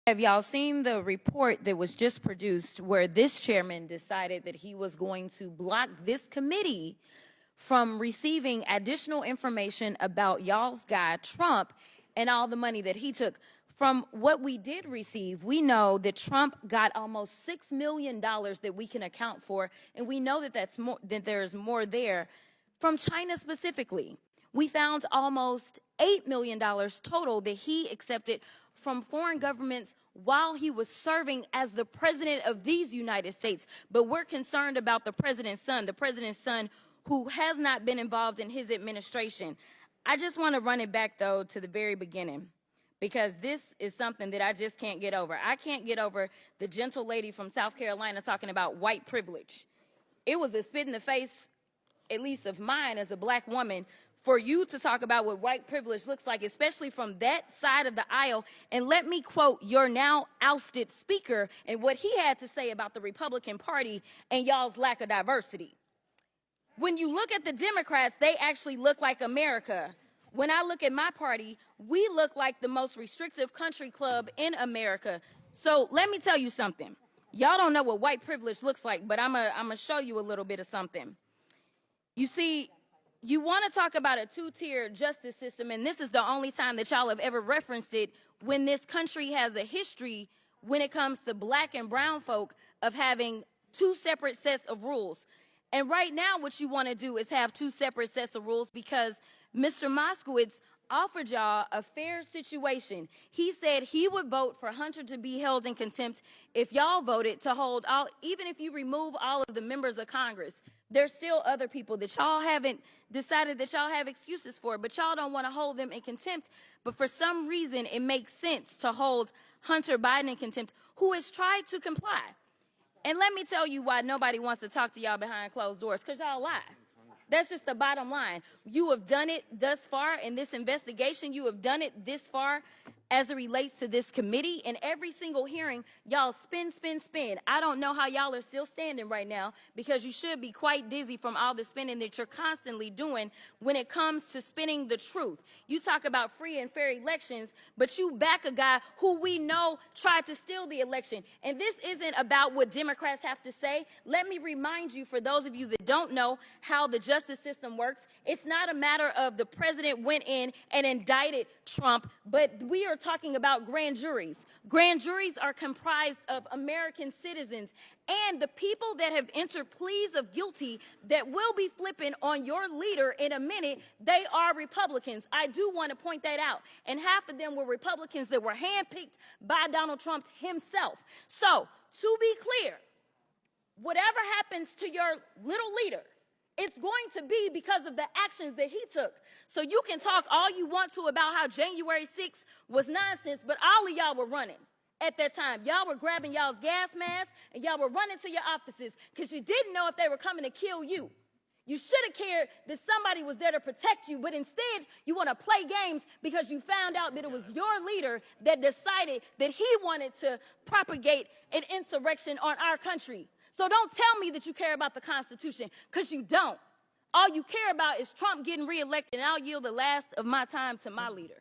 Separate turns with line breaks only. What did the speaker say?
Have y'all seen the report that was just produced where this chairman decided that he was going to block this committee from receiving additional information about y'all's guy, Trump, and all the money that he took? From what we did receive, we know that Trump got almost $6 million that we can account for, and we know that there's more there. From China specifically, we found almost $8 million total that he accepted from foreign governments while he was serving as the president of these United States. But we're concerned about the president's son who has not been involved in his administration. I just want to run it back, though, to the very beginning, because this is something that I just can't get over. I can't get over the gentle lady from South Carolina talking about white privilege. It was a spit in the face, at least of mine as a black woman, for you to talk about what white privilege looks like, especially from that side of the aisle. And let me quote your now ousted speaker and what he had to say about the Republican Party and y'all's lack of diversity. When you look at the Democrats, they actually look like America. When I look at my party, we look like the most restrictive country club in America. So let me tell you something. Y'all don't know what white privilege looks like, but I'm gonna show you a little bit of something. You see, you want to talk about a two-tier justice system, and this is the only time that y'all have ever referenced it, when this country has a history when it comes to black and brown folk of having two separate sets of rules. And right now what you want to do is have two separate sets of rules because Mr. Moskowitz offered y'all a fair situation. He said he would vote for Hunter to be held in contempt if y'all voted to hold all, even if you remove all of the members of Congress. There's still other people that y'all haven't decided that y'all have excuses for, but y'all don't want to hold them in contempt. But for some reason, it makes sense to hold Hunter Biden in contempt, who has tried to comply. And let me tell you why nobody wants to talk to y'all behind closed doors, because y'all lie. That's just the bottom line. You have done it thus far in this investigation. You have done it this far as it relates to this committee. In every single hearing, y'all spin. I don't know how y'all are still standing right now, because you should be quite dizzy from all the spinning that you're constantly doing when it comes to spinning the truth. You talk about free and fair elections, but you back a guy who we know tried to steal the election. And this isn't about what Democrats have to say. Let me remind you, for those of you that don't know how the justice system works, it's not a matter of the president went in and indicted Trump, but we are talking about grand juries. Grand juries are comprised of American citizens, and the people that have entered pleas of guilty that will be flipping on your leader in a minute, they are Republicans. I do want to point that out. And half of them were Republicans that were handpicked by Donald Trump himself. So, to be clear, whatever happens to your little leader, it's going to be because of the actions that he took. So you can talk all you want to about how January 6th was nonsense, but all of y'all were running at that time. Y'all were grabbing y'all's gas masks, and y'all were running to your offices because you didn't know if they were coming to kill you. You should have cared that somebody was there to protect you, but instead you want to play games because you found out that it was your leader that decided that he wanted to propagate an insurrection on our country. So don't tell me that you care about the Constitution, because you don't. All you care about is Trump getting reelected, and I'll yield the last of my time to my leader.